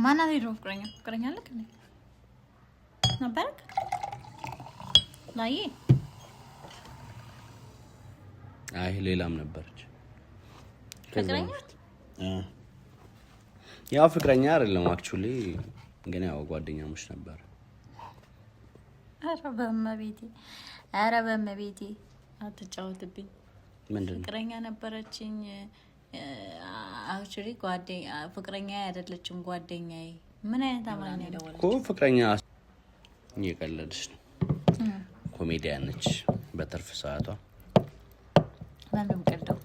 ማናት ሄዶ ፍቅረኛ አለክ እንዴ? ነበርክ ላይ አይ ሌላም ነበርች ፍቅረኛ ያው ፍቅረኛ አይደለም አክቹሊ ግን ያው ጓደኛሞች ነበር። ኧረ በመቤቴ አትጫወትብኝ። ምንድነው ፍቅረኛ ነበረችኝ አክቹሊ ፍቅረኛ አይደለችም ጓደኛዬ። ምን አይነት አማርኛ ነው እኮ ፍቅረኛ እየቀለድሽ ነው። ኮሜዲያን ነች በትርፍ ሰዓቷ። ለምን ቀልደው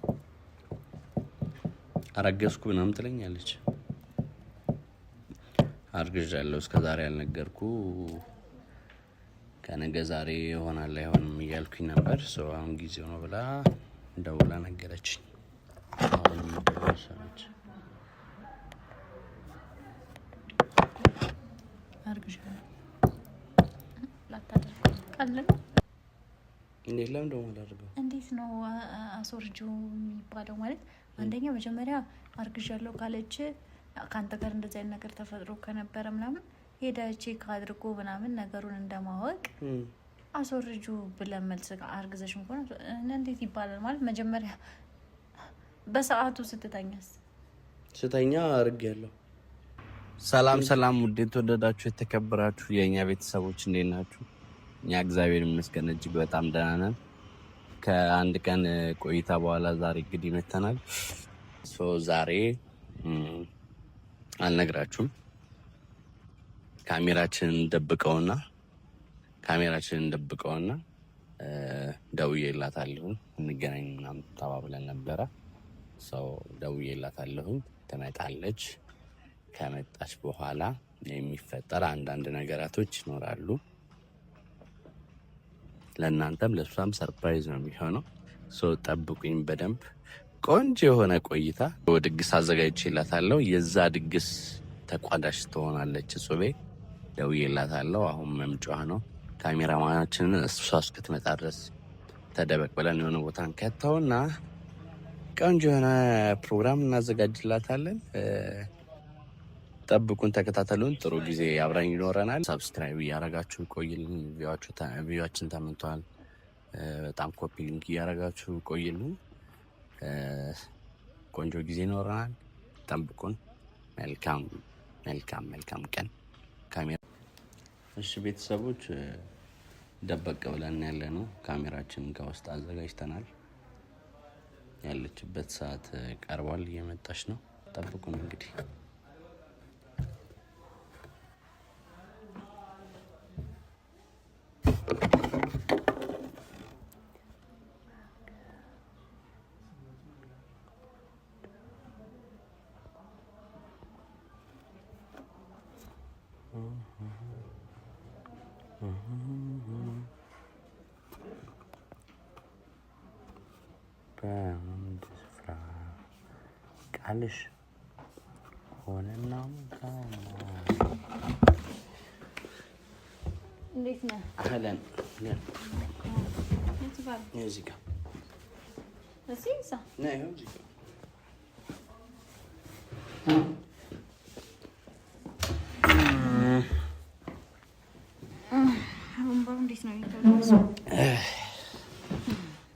አረገዝኩ ምናምን ትለኛለች። አርግዣለሁ እስከዛሬ ያልነገርኩ ከነገ ዛሬ ይሆናል አይሆንም እያልኩኝ ነበር። አሁን ጊዜው ነው ብላ ደውላ ነገረችኝ። አሁን ምትወሰነች አርግዣለሁ ላታደርግ ቀልል እንዴት ለምን ደሞ አላደርገው? እንዴት ነው አሶርጁ የሚባለው? ማለት አንደኛ መጀመሪያ አርግዣለሁ ካለች ካንተ ጋር እንደዚህ አይነት ነገር ተፈጥሮ ከነበረ ምናምን ሄዳ ቼክ አድርጎ ምናምን ነገሩን እንደማወቅ አሶርጁ ብለን መልስ አርግዘሽ እንኳን እንዴት ይባላል? ማለት መጀመሪያ በሰዓቱ ስተኛ አርግያለሁ። ሰላም ውድ የተወደዳችሁ የተከበራችሁ የኛ ቤተሰቦች እንዴት ናችሁ? እኛ እግዚአብሔር ይመስገን እጅግ በጣም ደህና ነን። ከአንድ ቀን ቆይታ በኋላ ዛሬ እንግዲህ መተናል። ዛሬ አልነግራችሁም። ካሜራችንን ደብቀውና ደውዬላታለሁ እንገናኝ ምናምን ተባብለን ነበረ። ደውዬላታለሁ ትመጣለች። ከመጣች በኋላ የሚፈጠር አንዳንድ ነገራቶች ይኖራሉ። ለእናንተም ለሷም ሰርፕራይዝ ነው የሚሆነው። ጠብቁኝ በደንብ። ቆንጆ የሆነ ቆይታ ድግስ አዘጋጅቼላታለሁ። የዛ ድግስ ተቋዳሽ ትሆናለች። ጾቤ ደውዬላታለሁ። አሁን መምጫዋ ነው። ካሜራማናችንን እሷ እስክትመጣ ድረስ ተደበቅ ብለን የሆነ ቦታ እንከተውና ቆንጆ የሆነ ፕሮግራም እናዘጋጅላታለን። ጠብቁን፣ ተከታተሉን። ጥሩ ጊዜ አብረን ይኖረናል። ሰብስክራይብ እያረጋችሁ ቆይልን። ቪዲዮአችን ተመንቷል። በጣም ኮፒ ሊንክ እያረጋችሁ ቆይልን። ቆንጆ ጊዜ ይኖረናል። ጠብቁን። መልካም ቀን። ካሜራ እሺ ቤተሰቦች ደበቅ ብለን ያለ ነው። ካሜራችንን ከውስጥ አዘጋጅተናል። ያለችበት ሰዓት ቀርቧል። እየመጣች ነው። ጠብቁን እንግዲህ ቃልሽ ሆነና እንዴት ነህ? አህለን እዚህ ጋር እንዴት ነው?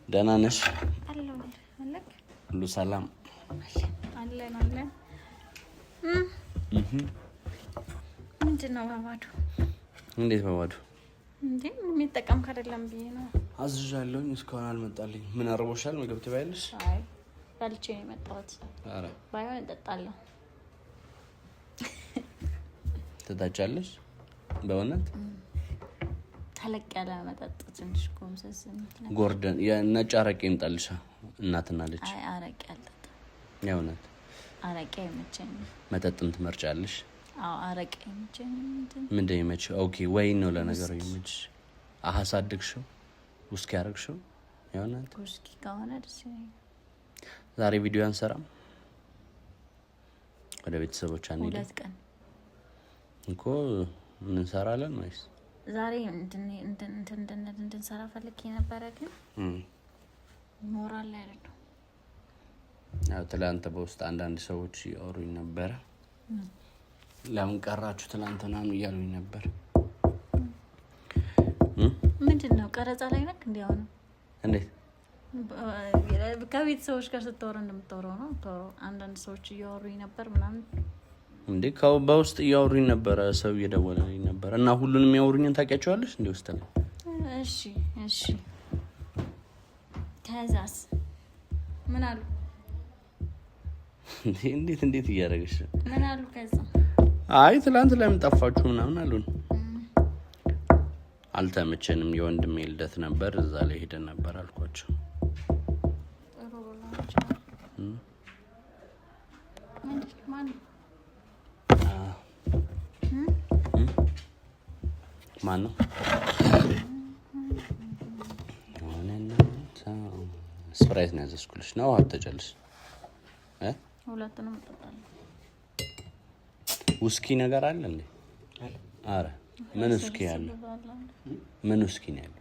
ደህና ነሽ? ሁሉ ሰላም አለን። ምንድን ነው በባዶ? እንዴት በባዶ? እንዴ የሚጠቀም አይደለም ብዬ ነው። አዝዣለሁኝ እስካሁን አልመጣልኝ። ምን አርቦሻል? ምግብ ትበያለሽ? አይ በልቼ ነው የመጣሁት። ኧረ ባይሆን እጠጣለሁ። ትጠጫለሽ? በእውነት ተለቅ ያለ መጠጥ ትንሽ ኮምሰስ ጎርደን የነጭ አረቄ ይምጣልሻ። እናትና ልጅ አይ አረቄ አልጠጣም። የእውነት አረቄ አይመቸኝም። መጠጥም ትመርጫለሽ? አዎ አረቄ አይመቸኝም። ምንድን ይመችሽ? ኦኬ ወይን ነው ለነገሩ ይመችሽ። አሳደግሽው? ውስኪ ያደረግሽው? የእውነት ውስኪ ከሆነ ደስ ይለኛል። ዛሬ ቪዲዮ አንሰራም? ወደ ቤተሰቦች አንሄድም? 2 ቀን እኮ ምን እንሰራለን ወይስ ዛሬ እንድንሰራ ፈልጌ ነበረ፣ ግን ሞራል ላይ አይደለም። ያው ትላንት በውስጥ አንዳንድ ሰዎች ያወሩኝ ነበረ። ለምን ቀራችሁ ትላንትና ነው እያሉኝ ነበር። ምንድነው ቀረጻ ላይ ነክ እንዴ? አሁን እንዴት ከቤተሰቦች ጋር ስትወራ እንደምትወራው ነው? አንዳንድ ሰዎች እያወሩኝ ነበር ምናምን እንዴ? በውስጥ እያወሩኝ ነበር፣ ሰው እየደወለልኝ ነበር። እና ሁሉንም ያወሩኝን ታውቂያቸዋለሽ እንዴ? ውስጥ ነው። እሺ ከዛስ ምን አሉ? እንዴት እያደረገሽ ምን አሉ? ከዛ አይ ትላንት ለምን ጠፋችሁ ምናምን አሉን። አልተመቸንም፣ የወንድሜ ልደት ነበር፣ እዛ ላይ ሄደን ነበር አልኳቸው። ማን ነው? ስፕራይት ነው ያዘዝኩልሽ። ነው አትጨልሽ። ሁለቱንም እጠጣለሁ። ውስኪ ነገር አለ እንዴ? አረ ምን ውስኪ ያለ? ምን ውስኪ ነው ያለው?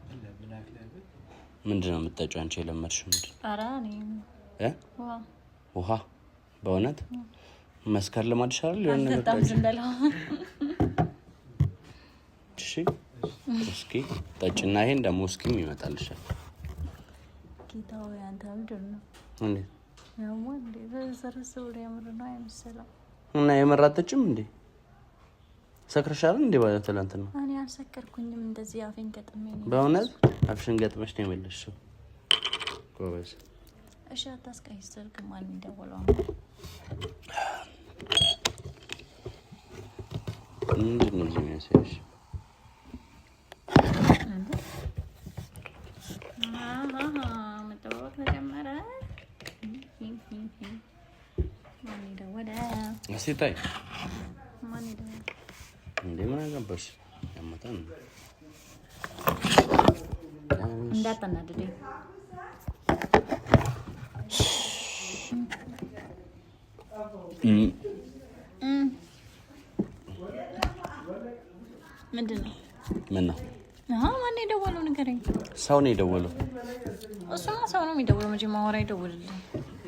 ምንድነው የምትጠጪው አንቺ? የለመድሽው ምንድን? አረ ውሃ። በእውነት መስከር ልማድሽ አይደል? የሆነ ነገር እሺ፣ ውስኪ ጠጪና ይሄን ደግሞ ውስኪም ይመጣልሻል። ጌታው ያንተ ምንድን ነው እንዴ? ያው ወንዴ ዘርዘው ለምር ነው አይመስልም። እና የመራጠጭም እንዴ? ሰክረሻል እንዴ? ባለተላንት ነው። እኔ አልሰከርኩኝም። እንደዚህ አፌን ገጥሜ ነው። በእውነት አፍሽን ገጥመሽ ነው የመለስሽው? ጎበዝ። እሺ አታስቀይስ። ስልክ ማን ይደውለው? ምንድን ነው እዚህ የሚያሳይሽ? መጠባበቅ ተጀመረ። ማን ይደውለው? አሴታይ ማን ይደውለው? እንዴ ምን አገባሽ? ያመጣን እንዳታናድደኝ። ምንድን ነው? ምን ነው? ማን የደወለው ንገረኝ። ሰው ነው የደወለው። እሱማ ሰው ነው የሚደውለው። መቼም ማወራ ይደውልልኝ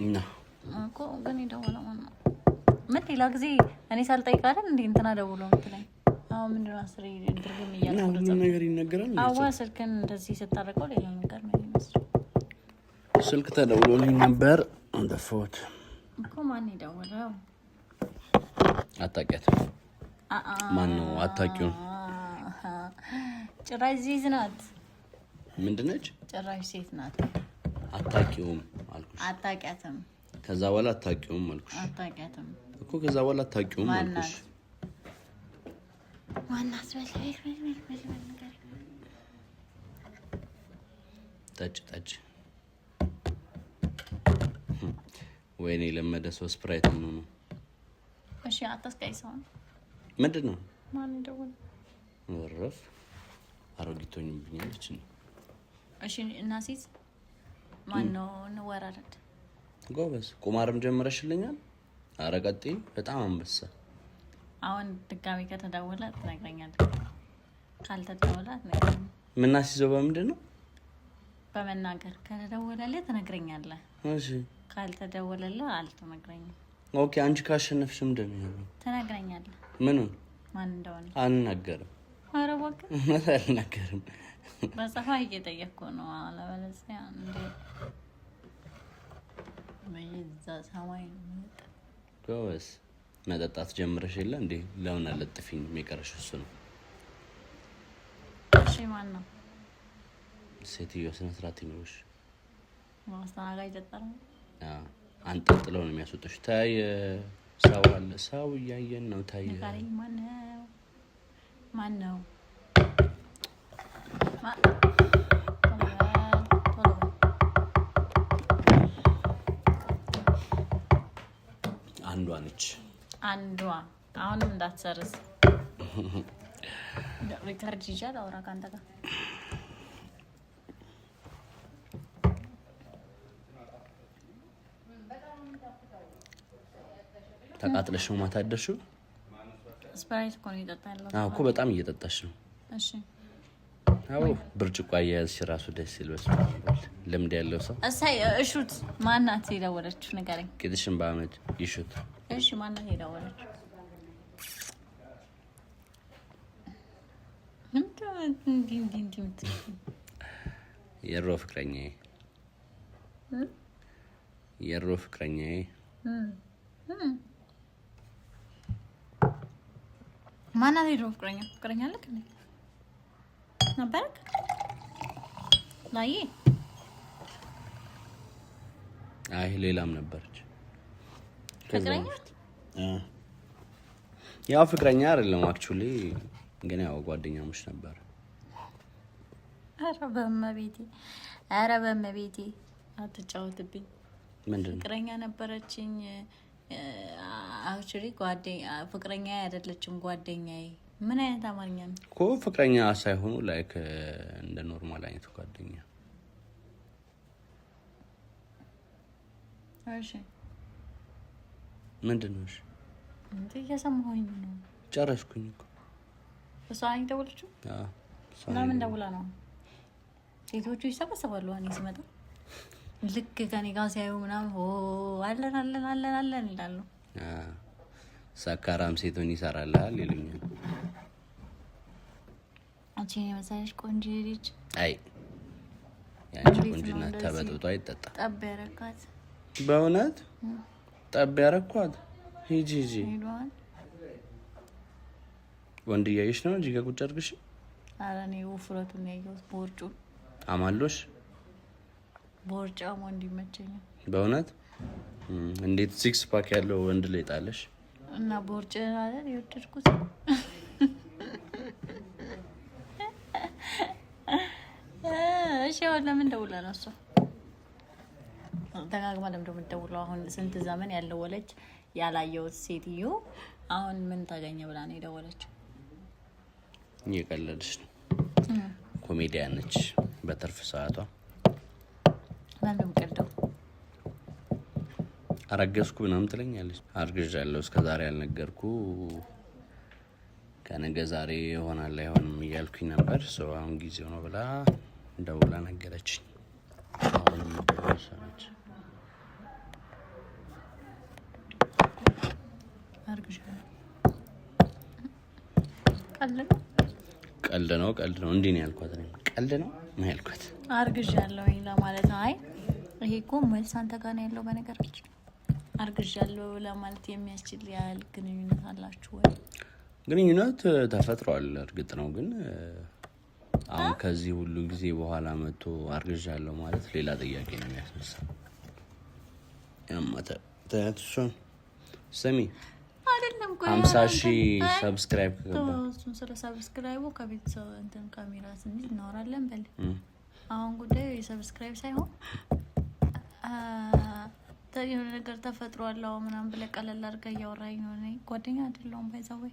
እና እኮ ግን የደወለው ማን ነው? ምን ሌላ ጊዜ እኔ ሳልጠይቅ አይደል እንዴ እንትና ደውለው የምትለኝ? አሁን ምንድን ነው አስሬ ድርግም እያልኩ ሁሉ ነገር ይነገራል። አዋ ስልክን እንደዚህ ስታደርገው ሌላ ነገር ነው የሚመስለው። ስልክ ተደውሎልኝ ነበር እንደፈወት እኮ። ማን የደወለው? አታውቂያትም? ማን ነው? አታውቂውም? ጭራሽ ሴት ናት። ምንድን ነች? ጭራሽ ሴት ናት። አታውቂውም አልኩሽ። አታውቂያትም? ከዛ በኋላ አታውቂውም አልኩሽ። አታውቂያትም እኮ ከዛ በኋላ አታውቂውም አልኩሽ። ማናት? ጠጭ ወይኔ የለመደ ሰው ስፕራይት ነው። እሺ አታስቀይ። ሰው ምንድን ነው? ማን ደወለ? ወረፍ አሮጊቶኝ ብኛለች ነው። እሺ እናሲዝ ማን ነው? እንወራረድ። ጎበዝ። ቁማርም ጀምረሽልኛል። ኧረ ቀጥይ። በጣም አንበሳ። አሁን ድጋሚ ከተደወለ ትነግረኛለህ። ካልተደወለ አትነግረኝም። የምናስይዘው በምንድን ነው? በመናገር ከተደወለልህ ትነግረኛለህ። እሺ ካልተደወለልህ አልትነግረኝም። ኦኬ። አንቺ ካሸነፍሽ ምንድን ነው ትነግረኛለህ? ምኑን? ማን እንደሆነ አልናገርም። ኧረ እባክህ አልናገርም። በጸፋይ እየጠየቅኩ ነው። አለበለዚያ እንደ በይዛ ሰማይ ነው። ጎበዝ። መጠጣት ጀምረሽ የለ እንዴ? ለምን አለጥፊኝ? የሚቀርሽ እሱ ነው። እሺ ማን ነው? ሴትዮ ስነ ስርዓት ይኖርሽ። ማስተናጋጅ ጠጣው። አንጠልጥለው ነው የሚያስወጡሽ። ታይ ሰው አለ፣ ሰው እያየን ነው። ታይ ማን ነው? አንዷ ነች። አንዷ አሁንም እንዳትሰርዝ። ሪከርድ ይቻል አውራ ካንተ ጋር ተቃጥለሽ ነው ማታ አደርሽው? ስፕራይት እኮ ነው እየጠጣለሁ። አዎ እኮ በጣም እየጠጣሽ ነው። እሺ አዎ ብርጭቆ አያያዝሽ ራሱ ደስ ይልበስ። ልምድ ያለው ሰው እሳይ እሹት። ማናት የደወለችው? ንገረኝ። ቂጥሽን በአመድ ይሹት። እሺ ማናት የደወለችው? የሮ ፍቅረኛዬ ማናት? የሮ ፍቅረኛ አለክ እንዴ? ነበርክ ላይ? አይ ሌላም ነበረች ፍቅረኛ። ያው ፍቅረኛ አይደለም አክቹሊ፣ ግን ያው ጓደኛሞች ነበር። ኧረ በመቤቴ አትጫወትብኝ። ምንድን ነው? ፍቅረኛ ነበረችኝ። አክቹሊ ፍቅረኛ አይደለችም ጓደኛዬ። ምን አይነት አማርኛ ነው እኮ? ፍቅረኛ ሳይሆኑ ላይክ እንደ ኖርማል አይነት ጓደኛ። እሺ ምንድን ነው? እሺ እንዴ እየሰማሁኝ ነው። ጨረስኩኝ እኮ። እሷ አይን ደወለችው? አዎ። ለምን ደውላ ነው? ሴቶቹ ይሰበሰባሉ እኔ ስመጣ ልክ ከኔ ጋር ሲያዩ ምናምን አለን ይላሉ። ሰካራም ሴቶን ይሰራልሃል ይሉኛል። አንቺን የመሰለሽ ቆንጆ ልጅ። አይ ያንቺ ቆንጆነት ተበጥብጦ አይጠጣ። ጠብ ያረካት በእውነት ጠብ ያረኳት። ሂጂ ወንድ እያየሽ ነው እንጂ ከቁጭ አድርግሽ። ኧረ እኔ ውፍረቱን ያየሁት ቦርጩ አማሎሽ ቦርጫም ወንድ ይመቸኛል በእውነት። እንዴት ሲክስ ፓክ ያለው ወንድ ላይ ጣለሽ? እና ቦርጭ አይደል የወደድኩት። እሺ ለምን ደውላ ነው እሷ? ደጋግማ ለምን እንደምትደውለው አሁን ስንት ዘመን ያልደወለች ያላየሁት ሴትዮ አሁን ምን ታገኘ ብላ ነው የደወለችው? እየቀለድሽ ነው። ኮሜዲያን ነች በትርፍ ሰዓቷ። ለምን ቀልደው አረገዝኩ ምናምን ትለኛለች። አርግዣለሁ እስከዛሬ ያልነገርኩ ከነገ ዛሬ ይሆናል አይሆንም እያልኩኝ ነበር። ሰው አሁን ጊዜው ነው ብላ ደውላ ነገረችኝ። አሁንም ተወሰነች። አርግዣለሁ። ቀልድ ነው እንዴ ነው ያልኳት። ቀልድ ነው ያልኳት። አርግዣለሁ ለማለት ነው። አይ ይሄ እኮ መልስ አንተ ጋር ነው ያለው። በነገራችን አርግዣለሁ ለማለት የሚያስችል ያህል ግንኙነት አላችሁ ወይ? ግንኙነት ተፈጥሯል እርግጥ ነው፣ ግን አሁን ከዚህ ሁሉ ጊዜ በኋላ መጥቶ አርግዣለሁ ማለት ሌላ ጥያቄ ነው የሚያስነሳው። ያማተቱን ስሚ አይደለም ቆይ 50,000 ሰብስክራይብ ከገባ እሱን ስለ ሰብስክራይቡ ከቤተሰብ እንትን ካሜራ ስንል እናወራለን። በል አሁን ጉዳዩ የሰብስክራይብ ሳይሆን የሆነ ነገር ተፈጥሯል ምናምን ብለህ ቀለል አድርገህ እያወራኝ ነው። እኔ ጓደኛ አይደለሁም ባይዛወይ።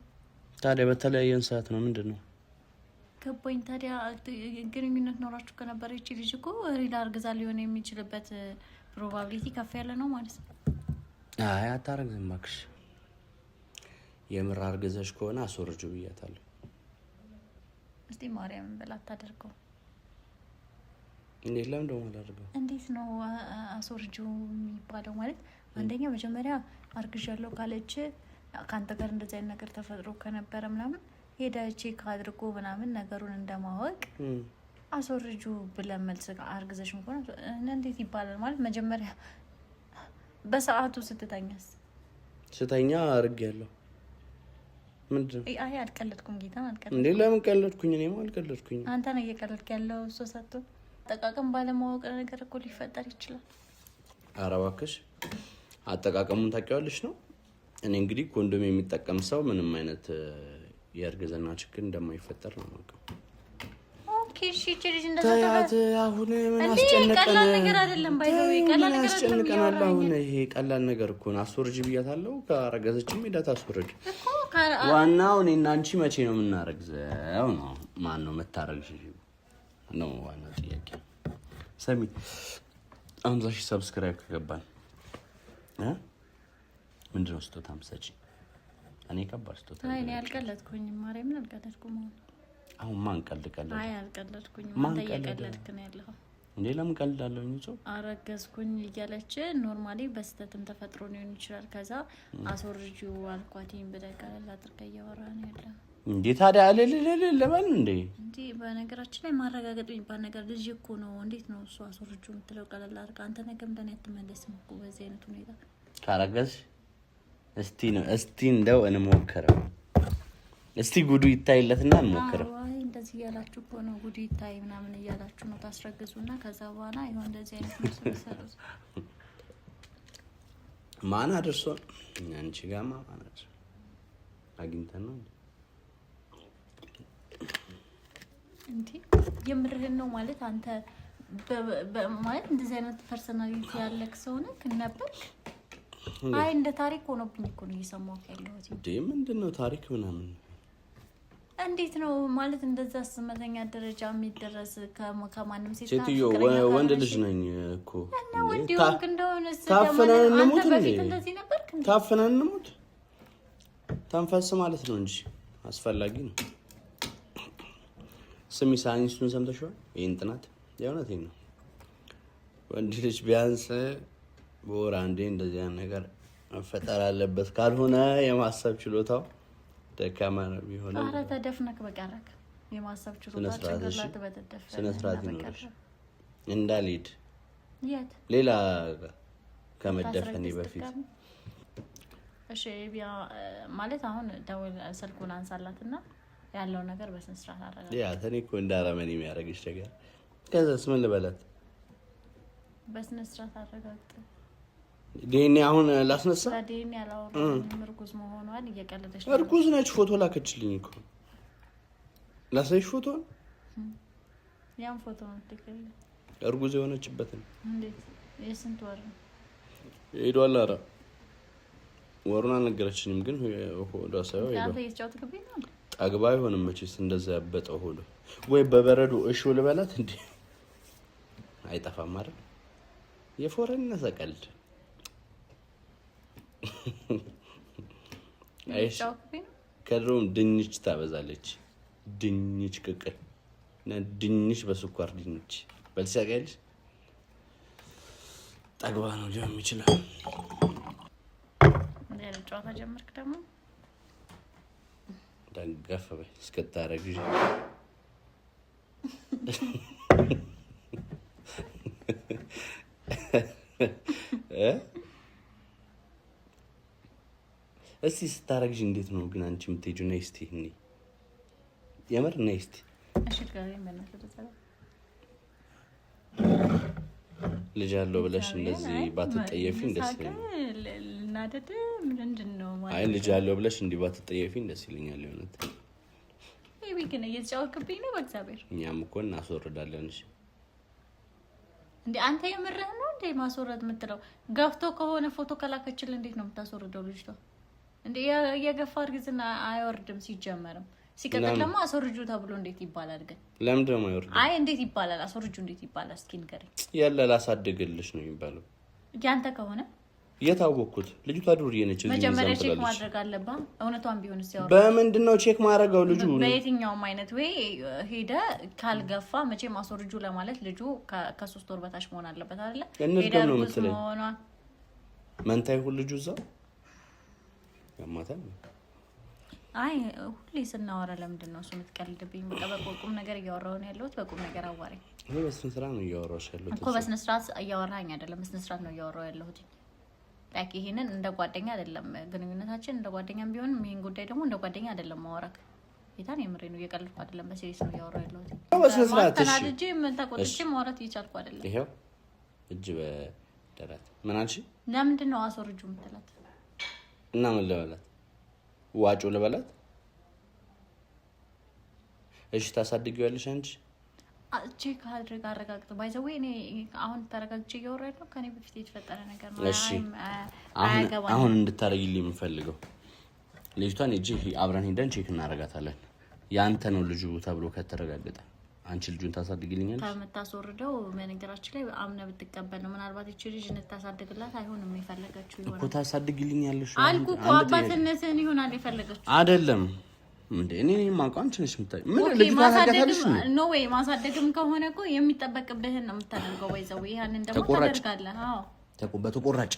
ታዲያ በተለያየን ሰዓት ነው ምንድን ነው ገባኝ። ታዲያ ግንኙነት ኖራችሁ ከነበረ ይቺ ልጅ እኮ ሪል አርግዛ ሊሆን የሚችልበት ፕሮባቢሊቲ ከፍ ያለ ነው ማለት ነው። አይ አታረግዝም እባክሽ። የምር አርግዘሽ ከሆነ አስወርጁ ብያታለሁ። እስቲ ማርያምን በላ አታደርገው። እንዴት ለምን ደሞ አላደርገው? እንዴት ነው አስወርጁ የሚባለው? ማለት አንደኛ መጀመሪያ አርግዣለሁ ካለች ካንተ ጋር እንደዚህ አይነት ነገር ተፈጥሮ ከነበረ ምናምን ሄዳ ቼክ አድርጎ ምናምን ነገሩን እንደማወቅ አስወርጁ ብለን መልስ አርግዘሽ እንኳን እንዴት ይባላል? ማለት መጀመሪያ በሰዓቱ ስትተኛስ? ስተኛ አርግያለሁ። ምንድን አይ አልቀለድኩም፣ ጌታ አልቀለድኩም። እንዴ ለምን ቀለድኩኝ? እኔማ አልቀለድኩኝ። አንተ ነው እየቀለድክ ያለው። እሱ ሰጥቶ አጠቃቀም ባለማወቅ ነገር እኮ ሊፈጠር ይችላል። ኧረ እባክሽ አጠቃቀሙን ታውቂዋለሽ ነው። እኔ እንግዲህ ኮንዶም የሚጠቀም ሰው ምንም አይነት የእርግዝና ችግር እንደማይፈጠር ነው የማውቀው። ኦኬ እሺ፣ ልጅ እንደተባለ አሁን ምን አስጨነቀን? ቀላል ነገር አይደለም። ባይዘው ቀላል ነገር አስጨነቀናል። አሁን ይሄ ቀላል ነገር እኮ ነው። አስወርጅ ብያታለሁ። ካረገዘችም ሄዳ ታስወርጅ እኮ። ዋናው እኔና አንቺ መቼ ነው የምናረግዘው ነው። ማን ነው መታረግሽ ነው ዋናው ጥያቄ። ሰሚ 50,000 ሰብስክራይብ ከገባን ምንድን ነው ስጦታ የምትሰጪኝ? እኔ ከባድ ስጦታ። አይ እኔ አልቀለድኩኝም። ማርያምን አልቀለድኩም። አሁን ማን ቀልድ? አይ አልቀለድኩኝም። አንተ እየቀለድክ ነው ያለኸው እንዴ? ለምን ቀልዳለሁ? እንዴ አረገዝኩኝ እያለች ኖርማሊ በስተትም ተፈጥሮ ሊሆን ይችላል። ከዛ አስወርጂው አልኳትኝ ብለህ ቀለል አድርገህ እያወራህ ነው ያለኸው። እንዴ ታዲያ ለማን እንዴ በነገራችን ላይ ማረጋገጥ የሚባል ነገር ልጅ እኮ ነው። እንዴት ነው እሱ አስወርጁ የምትለው? ቀለል አድርጋ አንተ ነገም እንደኔ አትመለስም እኮ በዚህ አይነት ሁኔታ ካረጋሽ። እስቲ እንደው እንሞክረው። እስቲ ጉዱ ይታይለትና እንሞክረው። አይ እንደዚህ እያላችሁ እኮ ነው ጉዱ ይታይ ምናምን እያላችሁ ነው ታስረግዙና ከዛ በኋላ ይሁን እንደዚህ አይነት መስመሰሩ ማን አድርሶ አንቺ ጋር ማን አድርሶ አግኝተን ነው እንዴ? የምርህን ነው ማለት አንተ ማለት እንደዚህ አይነት ፐርሰናሊቲ ያለክ ሰው ነህ ከነበርክ? አይ እንደ ታሪክ ሆኖብኝ እኮ ነው እየሰማሁት ያለሁት። እንዴ ምንድነው ታሪክ ምናምን? እንዴት ነው ማለት እንደዛ ስመተኛ ደረጃ የሚደረስ ከማንም ሴት ሴትዮ ወንድ ልጅ ነኝ እኮ እና ወንድ ይሆንክ እንደሆነ ታፈናን እንሙት እንዴ? እንደዚህ ነበርክ እንዴ? ታፈናን እንሙት ተንፈስ ማለት ነው እንጂ አስፈላጊ ነው። ስሚ ሳይንሱን ሰምተሽዋል? ይሄን ጥናት የእውነቴን ነው። ወንድ ልጅ ቢያንስ በወር አንዴ እንደዚህ አይነት ነገር መፈጠር አለበት፣ ካልሆነ የማሰብ ችሎታው ደካማ ነው የሚሆነው። ኧረ ተደፍነክ በቀረክ የማሰብ ችሎታው ጭንቅላት በተደፈነ ስነ ስርዓት ይኖርሽ እንዳልሄድ የት ሌላ ከመደፈኔ በፊት። እሺ ቢያ ማለት አሁን ደውል ስልኩን አንሳላትና ያለው ነገር በስነ ስርዓት አረጋግጥ። ያ ተኔ እኮ እንዳረመን የሚያረግሽ ነገር ከዛስ ምን ልበላት? በስነ ስርዓት አረጋግጥ። ዲኤንኤ አሁን ላስነሳ። ዲኤንኤ ያላወራው እርጉዝ መሆኗን እየቀለደች ነው። እርጉዝ ነች። ፎቶ ላከችልኝ እኮ ላሳይሽ ፎቶ። ያን ፎቶ ነው ትክክል። እርጉዝ የሆነችበትን እንዴት የስንት ወር ነው ሄዷል? ኧረ ወሩን አልነገረችኝም፣ ግን ሆዷ ሳይሆን ሄዷል። አንተ እየተጫወትክብኝ ነው። ጠግባ አይሆንም መቼስ እንደዛ ያበጠው ሆዶ። ወይ በበረዶ እሺ ልበላት እንዴ? አይጠፋም አይደል? የፎረነሰ ቀልድ አይሽ። ከድሮም ድንች ታበዛለች። ድንች ቅቅል እና ድንች በስኳር ድንች በልሳቀልሽ ጠግባ ነው ሊሆን ይችላል። ሌላ ጨዋታ ጀመርክ ደግሞ ደገፍ በይ እስከታረግሽ እስቲ ስታረግሽ እንዴት ነው ግን አንቺ የምትሄጂው? ነይ እስቲ እኔ የምር ነይ እስቲ። እሺ ጋር ልጅ አለው ብለሽ እንደዚህ ባትጠየፊኝ ደስ ይለኛል። ልናደድ ምንድነው ማለት? አይ ልጅ አለው ብለሽ እንዲህ ባትጠየፊኝ ደስ ይለኛል። የሆነት ይሄ ግን እየተጫወትክብኝ ነው በእግዚአብሔር። እኛም እኮ እናስወርዳለን። እሺ እንዴ አንተ የምርህ ነው እንዴ ማስወረድ የምትለው? ገፍቶ ከሆነ ፎቶ ከላከችል እንዴት ነው የምታስወርደው ልጅቷ? እንዴ የገፋ እርግዝና አይወርድም ሲጀመርም። ሲቀጥል ደግሞ አስወርጁ ተብሎ እንዴት ይባላል ግን? ለምንድን ነው አይወርድም? አይ እንዴት ይባላል? አስወርጁ እንዴት ይባላል? እስኪ ንገረኝ። ያለ ላሳድግልሽ ነው የሚባለው። ያንተ ከሆነ የታወቅኩት ልጅቷ ዱርዬ ነች። መጀመሪያ ቼክ ማድረግ አለብህ። እውነቷን ቢሆን ሲያወራ በምንድን ነው ቼክ ማድረገው? ልጁ በየትኛውም አይነት ወይ ሄደ ካልገፋ መቼም አስወርጁ ለማለት ልጁ ከ3 ወር በታች መሆን አለበት አይደለ? ሄደ ነው እርጉዝ መሆኗ መንታ ይሁን ልጁ እዛው ያማታል። አይ ሁሌ ስናወራ ለምንድን ነው እሱ የምትቀልድብኝ? በቁም ነገር እያወራሁ ነው ያለሁት። በቁም ነገር አዋሪኝ። እኔ በስነ ስርዓት ነው እያወራሁሽ ያለሁት እኮ። በስነ ስርዓት እያወራኝ አይደለም፣ በስነ ስርዓት ነው እያወራሁ ያለሁት። ላይክ ይሄንን እንደ ጓደኛ አይደለም ግንኙነታችን፣ እንደ ጓደኛም ቢሆን ይሄን ጉዳይ ደግሞ እንደ ጓደኛ አይደለም ማወራክ። የታን የምሬ ነው፣ እየቀለድኩ አይደለም፣ በሲሪየስ ነው እያወራሁ ያለሁት። በስነ ስርዓት እሺ። ተናድጄ ምን ተቆጥቼ ማውራት እየቻልኩ አይደለም። ይሄው እጅ በደረት ምን አልሽ? ለምንድን ነው አስወርጁ የምትላት? እና ምን ልበላት? ዋጮ ልበላት? እሺ ታሳድጊዋለሽ አንቺ? ቼክ አድርግ፣ አረጋግጥ። ባይዘው እኔ አሁን ተረጋግጬ እያወራሁ ነው። ከኔ በፊት የተፈጠረ ነገር ነው። እሺ አሁን እንድታረጊልኝ የምፈልገው ልጅቷን እጂ አብረን ሄደን ቼክ እናረጋታለን። ያንተ ነው ልጁ ተብሎ ከተረጋገጠ አንቺ ልጁን ታሳድጊልኛለሽ? ከምታስወርደው በነገራችን ላይ አምነ ብትቀበል ነው። ምናልባት እቺ ልጅ እንታሳድግላት አይሆንም የፈለገችው ይሆናል እኮ። ታሳድጊልኛለሽ አልኩ እኮ አባትነትን ይሆናል የፈለገችው አይደለም እንዴ? እኔ ማውቀው አንቺ ነሽ የምታይ። ምን ልጅ ታሳድጋለሽ ነው ወይ? ማሳደግም ከሆነ እኮ የሚጠበቅብህን ነው የምታደርገው። ወይዘው ያንን ደግሞ ታደርጋለህ። አዎ በተቆራጭ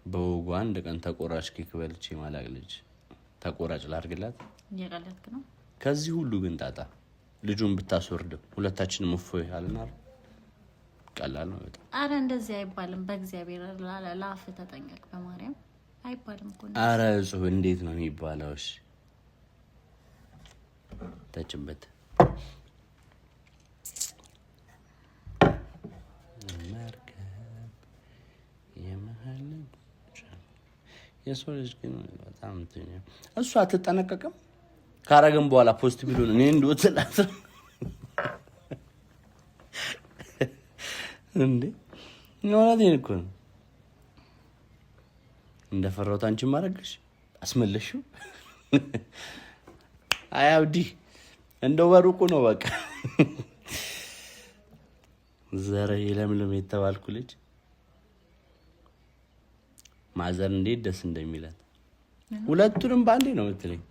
በወጉ አንድ ቀን ተቆራጭ ኬክ በልቼ ማላቅ ልጅ ተቆራጭ ላርግላት እየቀለድክ ነው። ከዚህ ሁሉ ግን ጣጣ ልጁን ብታስወርደው ሁለታችንም እፎይ አልናር ቀላል ነው በጣም። አረ እንደዚህ አይባልም። በእግዚአብሔር ላፍ ተጠንቀቅ። በማርያም አይባልም እኮ። አረ እሱ እንዴት ነው የሚባለው? እሺ ተጭበት የሰው ልጅ ግን በጣም እንትን እሱ አትጠነቀቅም። ካረገም በኋላ ፖስት ቢሉን እኔ እንደወጥላት እንዴ ነው እኮ እንደፈራሁት አንቺ ማረግሽ አስመለሽው። አይ አብዲ እንደው በሩቁ ነው በቃ ዘረ ለምለም የተባልኩ ልጅ ማዘር እንዴት ደስ እንደሚላት ሁለቱንም ባንዴ ነው የምትለኝ።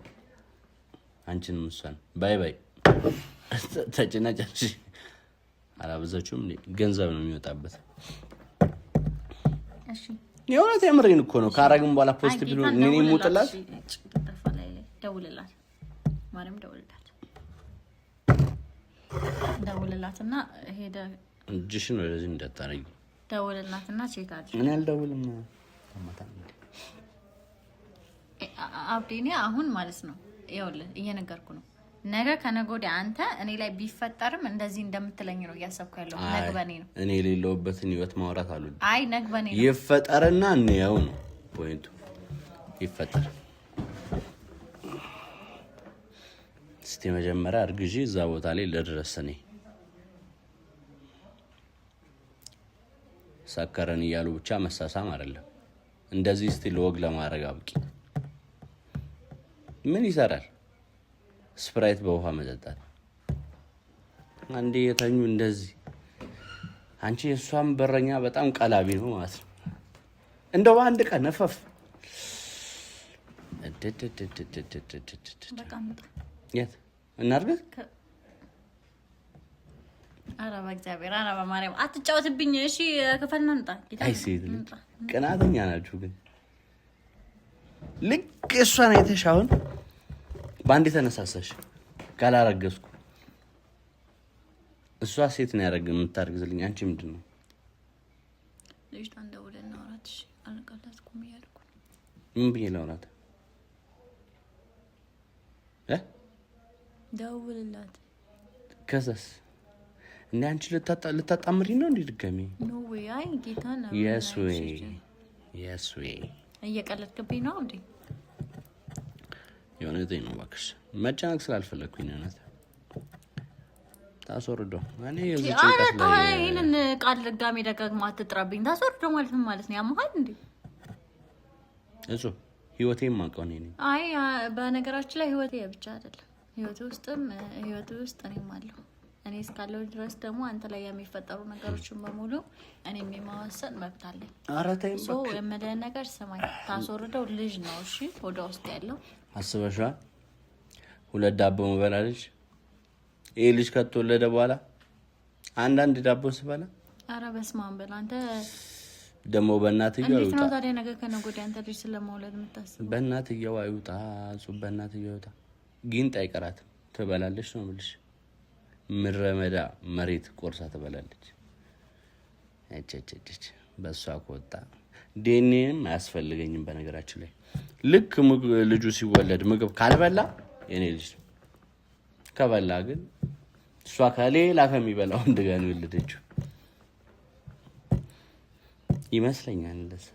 አንቺንም እሷን ባይ ባይ ተጭናጫሽ አላበዛችሁም እንዴ? ገንዘብ ነው የሚወጣበት። እሺ የሆነ ተምሬን እኮ ነው ካረግም በኋላ ፖስት ቢሉ እኔ ሙጥላት ደውልላት ማርያም ደውልላትና ሄደ እጅሽን ወደዚህ እንዳታረጊ ደውልላትና ቼክ አድርጊ። እኔ አልደውልም አብዲኔ አሁን ማለት ነው ይኸውልህ እየነገርኩ ነው። ነገ ከነገ ወዲያ አንተ እኔ ላይ ቢፈጠርም እንደዚህ እንደምትለኝ ነው እያሰብኩ ያለው። ነግበኔ ነው እኔ የሌለውበትን ህይወት ማውራት አሉ። አይ ነግበኔ ነው ይፈጠርና እንየው ነው ፖይንቱ። ይፈጠር እስቲ መጀመሪያ እርግዢ እዛ ቦታ ላይ ልድረስ። እኔ ሰከረን እያሉ ብቻ መሳሳም አይደለም። እንደዚህ እስቲ ለወግ ለማድረግ አብቂ። ምን ይሰራል? ስፕራይት በውሃ መጠጣት አንዴ የተኙ እንደዚህ። አንቺ እሷም በረኛ በጣም ቀላቢ ነው ማለት ነው። እንደው አንድ ቀን ነፈፍ የት እናድርግ? ኧረ በእግዚአብሔር ኧረ በማርያም አትጫወትብኝ። እሺ ከፈልና እንጣ አይ ሴት ልጅ ቀናተኛ ናችሁ ግን። ልክ እሷን አይተሽ አሁን ባንዴ ተነሳሳሽ። ካላረገዝኩ እሷ ሴት ነው የምታረግዝልኝ። አንቺ ምንድን ነው ልጅ ታንደውልና አውራት? እሺ አልቀላትኩም እያልኩ ምን ብዬ ላውራት? ደውልላት። ከዛስ እንዴ አንቺ ልታጣምሪ ነው እንዴ ድጋሚ? ኖ ወይ አይ ጌታ ነው። yes way እየቀለድክብኝ ነው እንዴ? የሆነ ዘይ ነው እባክሽ። መጨነቅ ስላልፈለኩኝ ነው። ታስወርደው እኔ እዚህ ጭንቀት ላይ ይሄንን ቃል ድጋሚ ደጋግማ አትጥራብኝ። ታስወርደው ማለት ምን ማለት ነው? ያመሃል እንዴ? እሱ ህይወቴን ማቀው ነኝ። አይ በነገራችን ላይ ህይወቴ ብቻ አይደለም፣ ህይወቴ ውስጥ እኔም አለሁ። እኔ እስካለሁ ድረስ ደግሞ አንተ ላይ የሚፈጠሩ ነገሮችን በሙሉ እኔም የማወሰን መብት አለኝ። ኧረ ተይኝ ሶ የምልህን ነገር ስማኝ። ታስወርደው ልጅ ነው እሺ፣ ወደ ውስጥ ያለው አስበሽዋል? ሁለት ዳቦ መበላ ልጅ። ይሄ ልጅ ከተወለደ በኋላ አንዳንድ ዳቦ ስበላ ኧረ በስመ አብ በል አንተ። ደግሞ በእናትየው እንዴት ነው ታዲያ ነገ ከነገ ወዲያ አንተ ልጅ ስለመውለድ የምታስበው? በእናትየው አይውጣ ጹብ በእናትየው አይውጣ። ጊንጥ አይቀራትም ትበላለች ነው የምልሽ። ምረመዳ መሬት ቆርሳ ትበላለች። እጭ በሷ ከወጣ ዴኔም አያስፈልገኝም። በነገራችን ላይ ልክ ልጁ ሲወለድ ምግብ ካልበላ የኔ ልጅ ከበላ ግን እሷ ከሌላ ከሚበላው እንደገና ወለደችው ይመስለኛል። እንደዛ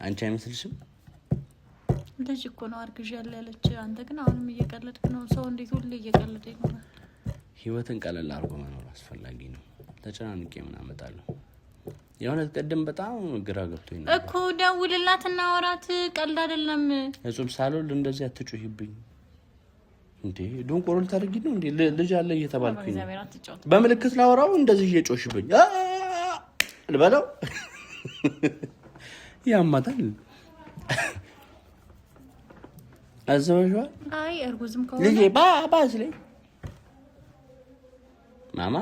አንቺ አይመስልሽም? ልጅ እኮ ነው አርግዥ ያለች። አንተ ግን አሁንም እየቀለድክ ነው። ሰው እንዴት ሁሌ እየቀለደ ይኖራል? ህይወትን ቀለል አድርጎ መኖር አስፈላጊ ነው። ተጨናንቄ ምን አመጣለሁ? የሆነ ቀደም በጣም ግራ ገብቶኝ ነበር እኮ። ደውልላትና አውራት። ቀልድ አይደለም። እጹብ ሳልወልድ እንደዚህ አትጮሂብኝ እንዴ! ዶንቆሮል ታርጊ ነው እንዴ? ልጅ አለ እየተባልኩኝ በምልክት ላወራው እንደዚህ እየጮሽብኝ ልበለው ያማታል። አዘወሽዋ አይ እርጉዝም ከሆነ ልጄ ባባስ ላይ ማማ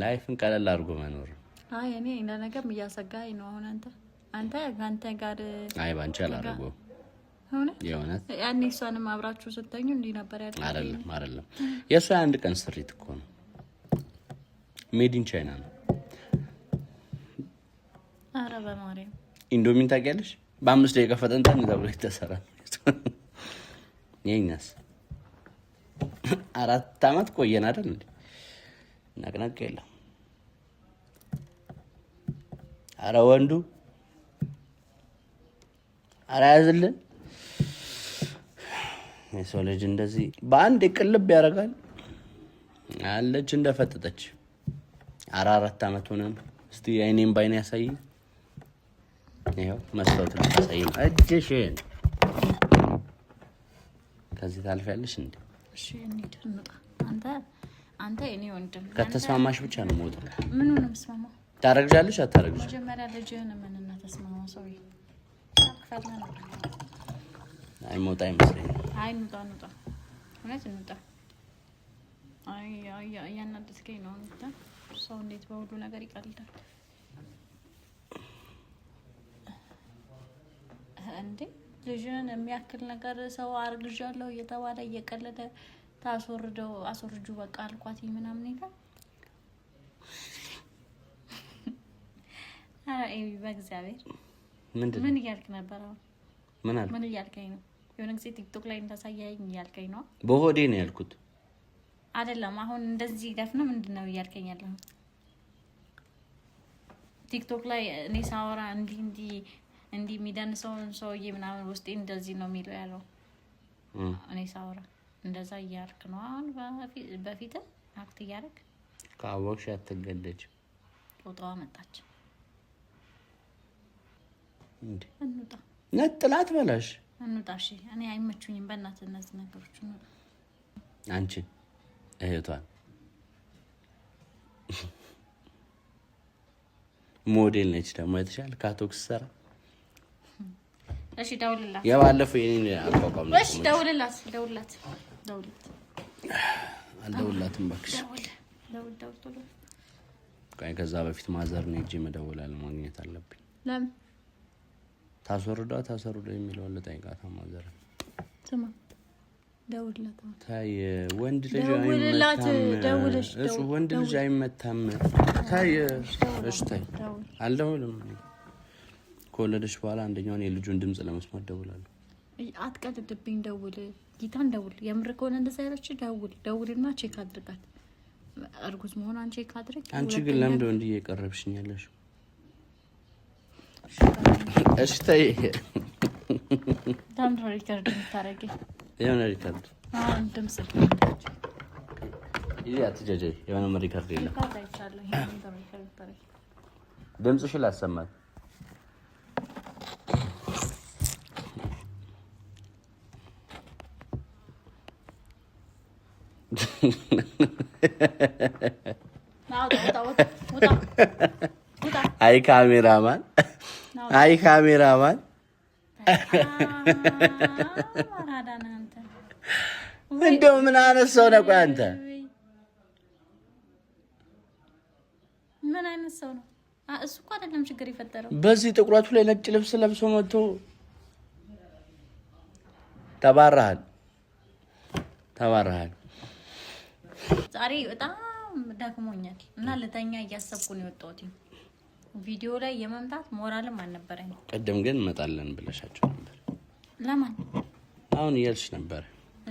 ላይፍን ቀለል አድርጎ መኖር። አይ እኔ እንደ ነገም እያሰጋኝ ነው አሁን አንተ ካንተ ጋር አይ ባንቺ አላደርገው ሆነ የሆነት ያኔ እሷንም አብራችሁ ስትተኙ እንዲህ ነበር ያደረገኝ። አይደለም የእሷ አንድ ቀን ስሪት እኮ ነው። ሜድ ኢን ቻይና ነው። ኧረ በማርያም ኢንዶሚን ታውቂያለሽ? በ5 ደቂቃ ፈጠንታን ተብሎ የተሰራ የኛስ 4 አመት ቆየን አይደል እንዴ? ነቅነቅ የለም። አረ ወንዱ አረ ያዝልን። የሰው ልጅ እንደዚህ በአንድ ቅልብ ያደርጋል አለች እንደፈጠጠች። 4 አመት ሆነን እስቲ አይኔም ባይኔ ያሳይ። ይሄው መስሎት ልታሳይ ነው እጅሽን። ከዚህ ታልፊያለሽ እንዴ? እሺ እንዴት እንውጣ? አንተ እኔ ወንድም ከተስማማሽ ብቻ ነው ሞት። ምን ነው መስማማ? ታረግጃለሽ አታረግጂ? መጀመሪያ ልጅህን ምንና ተስማማ። ሶሪ አክፈልና ነው። አይ ሞት አይመስለኝም። አይ እንውጣ እውነት እንውጣ። አይ ያናደስከኝ ነው አንተ። ሰው እንዴት በሁሉ ነገር ይቀልዳል እንዴ? ልጅን የሚያክል ነገር ሰው አርግዣለሁ እየተባለ እየቀለደ አስወርጁ በቃ አልኳት ምናምን ይላል። አይ በእግዚአብሔር ምን እያልክ ነበር? ምን እያልከኝ ነው? የሆነ ጊዜ ቲክቶክ ላይ እንዳሳያኝ እያልከኝ ነው? በሆዴ ነው ያልኩት አይደለም። አሁን እንደዚህ ደፍነ ምንድነው እያልከኝ ያለው? ቲክቶክ ላይ እኔ ሳወራ እንዲህ የሚደንሰውን ሰውዬ ምናምን ውስጤ እንደዚህ ነው የሚለው ያለው። እኔ ሳወራ እንደዛ እያልክ ነው አሁን በፊት አክት እያደረግ ካወቅሽ አትገደጅ። ጦጣዋ መጣች እንዴ? እንውጣ። ነጥላት በላሽ እንውጣ። እሺ እኔ አይመቹኝም በእናትህ እነዚህ ነገሮች። አንቺ እህቷን ሞዴል ነች ደግሞ የተሻለ ካቶክስ ሰራ። እሺ ደውልላት። የባለፈው የኔን አቋቋም ነው። እሺ ደውልላት። አልደውላትም እባክሽ። ደውል። ከዛ በፊት ማዘር ነው እጄ መደወላል ማግኘት አለብኝ። ለምን ታሰሩዳ የሚለው ለጠይቃታ ማዘር ስማ ደውልላት። ታይ ወንድ ልጅ ወንድ ልጅ አይመታም። ታይ እሺ ታይ አልደውልም። ከወለደሽ በኋላ አንደኛውን የልጁን ድምጽ ለመስማት ደውላለሁ። አትቀልድብኝ። ደውል ጌታን ደውል። የምር ከሆነ እንደዛ ያለች ደውልና ቼክ አድርጋት። እርጉዝ መሆኗን ቼክ አድርግ። አንቺ ግን ለምንድነው እንዲህ እየቀረብሽኝ ያለሽው? እሺ ታይ ታም ሪከርድ ታረጊ የሆነ ሪከርድ ድምጽ አትጀጀ የሆነ ሪከርድ የለም። ድምጽሽ ላሰማት። አይ ካሜራማን እንደው ምን አነሳው ነው? ቆይ አንተ ምን አይነት ሰው ነው? እሱ እኮ አይደለም ችግር የፈጠረው። በዚህ ጥቁረቱ ላይ ነጭ ልብስ ለብሶ መጥቶ ተባረሃል። ዛሬ በጣም ደክሞኛል እና ለተኛ እያሰብኩ ነው የወጣሁት። ቪዲዮ ላይ የመምጣት ሞራልም አልነበረኝ። ቀደም ግን እንመጣለን ብለሻቸው ነበር። ለማን አሁን እያልሽ ነበር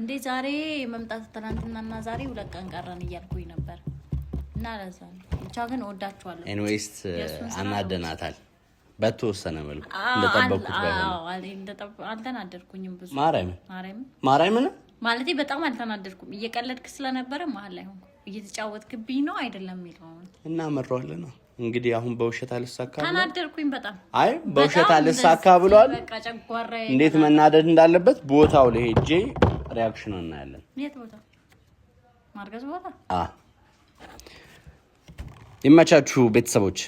እንዴ? ዛሬ መምጣት ትናንትናና ዛሬ 2 ቀን ቀረን እያልኩኝ ነበር እና ለዛ ብቻ ግን ወዳችኋለሁ። ኤኒዌይስ አናደናታል በተወሰነ መልኩ እንደጠበቁት ባይሆን አልተናደድኩኝም ብዙ። ማርያምን ማለቴ በጣም አልተናደድኩም። እየቀለድክ ስለነበረ መሀል ላይ ሆንኩ። እየተጫወትክብኝ ነው አይደለም የሚለው እና መረዋለሁ ነው እንግዲህ። አሁን በውሸት አልሳካ ተናደድኩኝ በጣም። አይ በውሸት አልሳካ ብሏል። እንዴት መናደድ እንዳለበት ቦታው ላይ ሄጄ ሪአክሽን እናያለን። የት ቦታ? ማርገዝ ቦታ። ይመቻችሁ ቤተሰቦች።